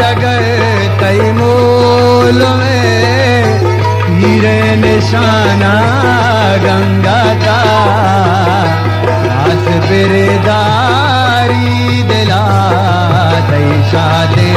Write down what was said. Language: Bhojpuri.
जगर तैमूल में हीरे निशाना गंगा का आस बिरदारी दिला दई शादे